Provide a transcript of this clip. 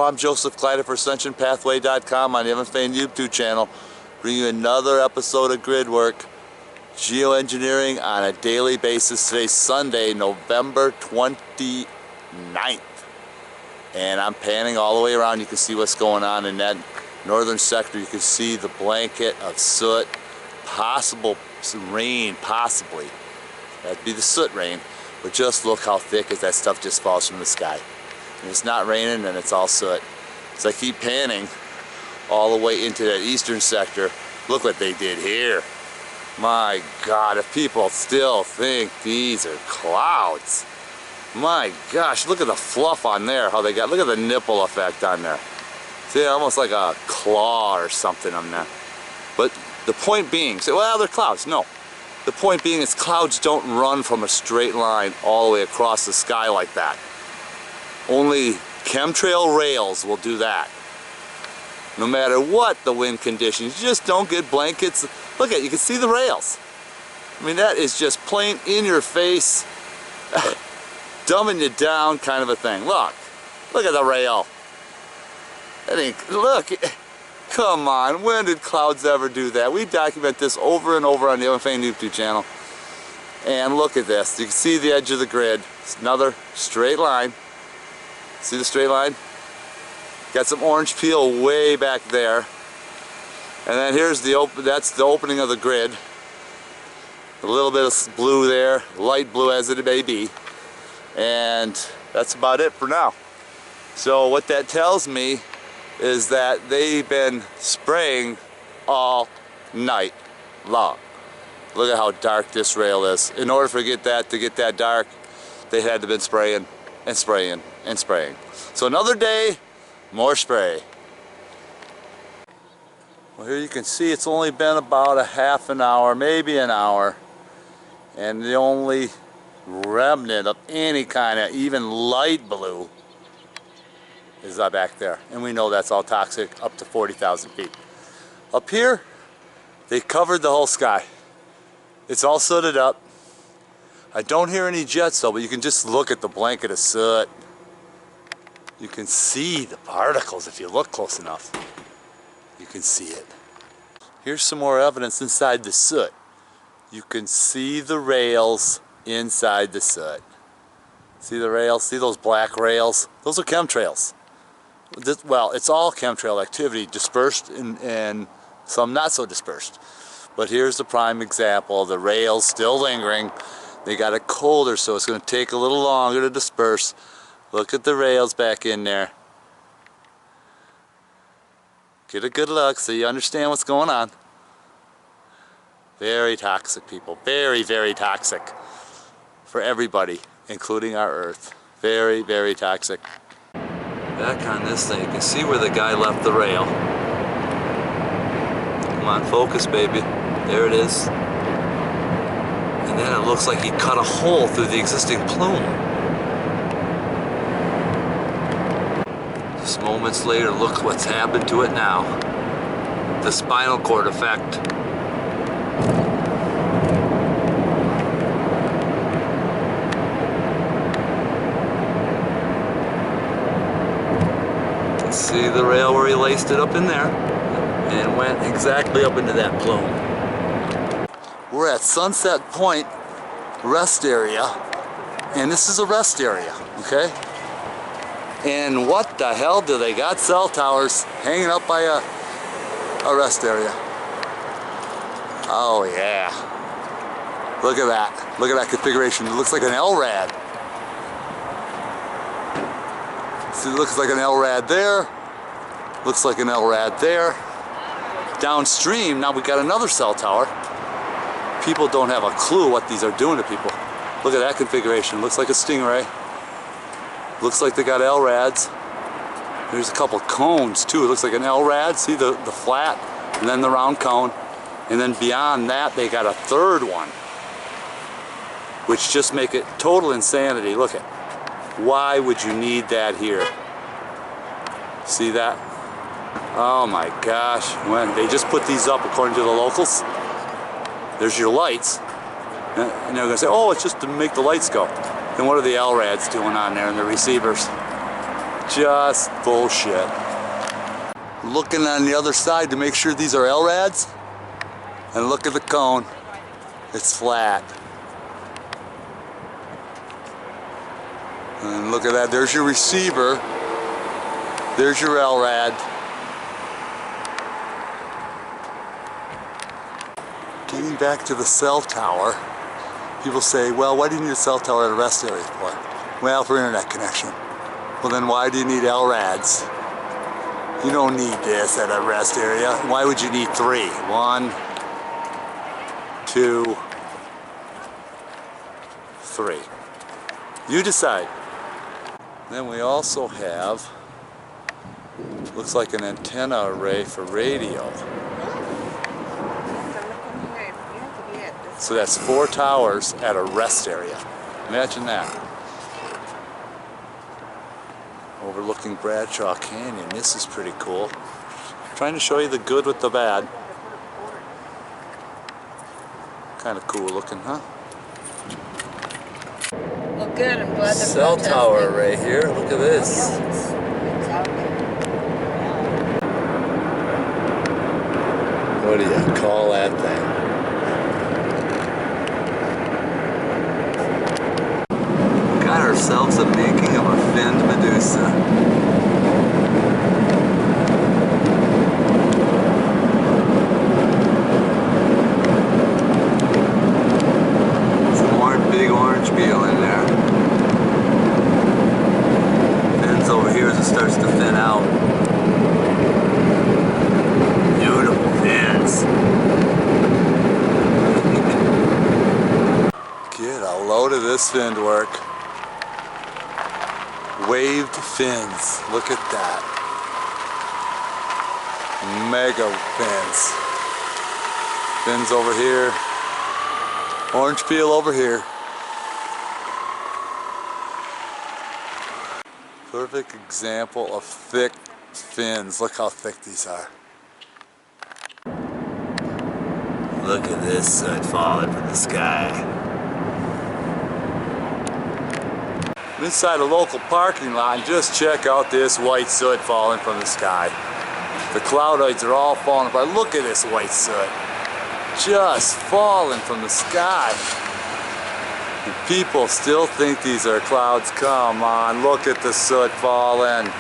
I'm Joseph Kleider for AscensionPathway.com on the Evan Fain YouTube channel. Bring you another episode of Grid Work, geoengineering on a daily basis. Today's Sunday, November 29th. And I'm panning all the way around. You can see what's going on in that northern sector. You can see the blanket of soot, possible rain, possibly. That'd be the soot rain. But just look how thick as that stuff just falls from the sky. If it's not raining, then it's all soot. So I keep panning all the way into that eastern sector. Look what they did here. My God, if people still think these are clouds. My gosh, look at the fluff on there, how they got, look at the nipple effect on there. See, almost like a claw or something on there. But the point being, say, well, they're clouds. No. The point being is clouds don't run from a straight line all the way across the sky like that. Only chemtrail rails will do that. No matter what the wind conditions, you just don't get blankets. Look at, you can see the rails. I mean, that is just plain in your face, dumbing you down kind of a thing. Look at the rail. That ain't, look, come on, when did clouds ever do that? We document this over and over on the Evan Fain YouTube channel. And look at this, you can see the edge of the grid. It's another straight line. See the straight line? Got some orange peel way back there. And then here's that's the opening of the grid. A little bit of blue there, light blue as it may be. And that's about it for now. So what that tells me is that they've been spraying all night long. Look at how dark this rail is. In order to get that dark, they had to have been spraying and spraying and spraying. So another day, more spray. Well, here you can see it's only been about a half an hour, maybe an hour, and the only remnant of any kind of even light blue is back there. And we know that's all toxic up to 40,000 feet. Up here, they covered the whole sky. It's all sooted up. I don't hear any jets though, but you can just look at the blanket of soot. You can see the particles if you look close enough. You can see it. Here's some more evidence inside the soot. You can see the rails inside the soot. See the rails? See those black rails? Those are chemtrails. Well, it's all chemtrail activity, dispersed and some not so dispersed. But here's the prime example. The rails still lingering. They got it colder, so it's going to take a little longer to disperse. Look at the rails back in there. Get a good look so you understand what's going on. Very toxic, people. Very, very toxic for everybody, including our Earth. Very, very toxic. Back on this thing, you can see where the guy left the rail. Come on, focus, baby. There it is. And then it looks like he cut a hole through the existing plume. Just moments later, look what's happened to it now. The spinal cord effect. You can see the rail where he laced it up in there and went exactly up into that plume. We're at Sunset Point rest area, and this is a rest area, okay? And what the hell do they got cell towers hanging up by a rest area? Oh yeah. Look at that. Look at that configuration. It looks like an LRAD. See, it looks like an LRAD there. Looks like an LRAD there. Downstream, now we got another cell tower. People don't have a clue what these are doing to people. Look at that configuration. Looks like a Stingray. Looks like they got LRADs. There's a couple cones too. It looks like an LRAD. See the flat and then the round cone. And then beyond that they got a third one, which just make it total insanity. Look at, why would you need that here? See that? Oh my gosh. When they just put these up according to the locals, there's your lights. And they're going to say, oh, it's just to make the lights go. Then what are the LRADs doing on there and the receivers? Just bullshit. Looking on the other side to make sure these are LRADs, and look at the cone. It's flat. And look at that, there's your receiver. There's your LRAD. Getting back to the cell tower, people say, well, why do you need a cell tower at a rest area for? Well, for internet connection. Well, then why do you need LRADs? You don't need this at a rest area. Why would you need 3? 1, 2, 3. You decide. Then we also have, looks like an antenna array for radio. So that's 4 towers at a rest area. Imagine that. Overlooking Bradshaw Canyon. This is pretty cool. Trying to show you the good with the bad. Kind of cool looking, huh? Well, good. I'm glad they're cell tower array here. Look at this. What do you call that thing? Got ourselves a making of a finned Medusa. Some big orange peel in there. Fins over here as it starts to thin out. Beautiful fins. Get a load of this fin work. Waved fins. Look at that. Mega fins. Fins over here. Orange peel over here. Perfect example of thick fins. Look how thick these are. Look at this soot falling from the sky. I'm inside a local parking lot and just check out this white soot falling from the sky. The cloudoids are all falling apart. Look at this white soot. Just falling from the sky. And people still think these are clouds. Come on, look at the soot falling.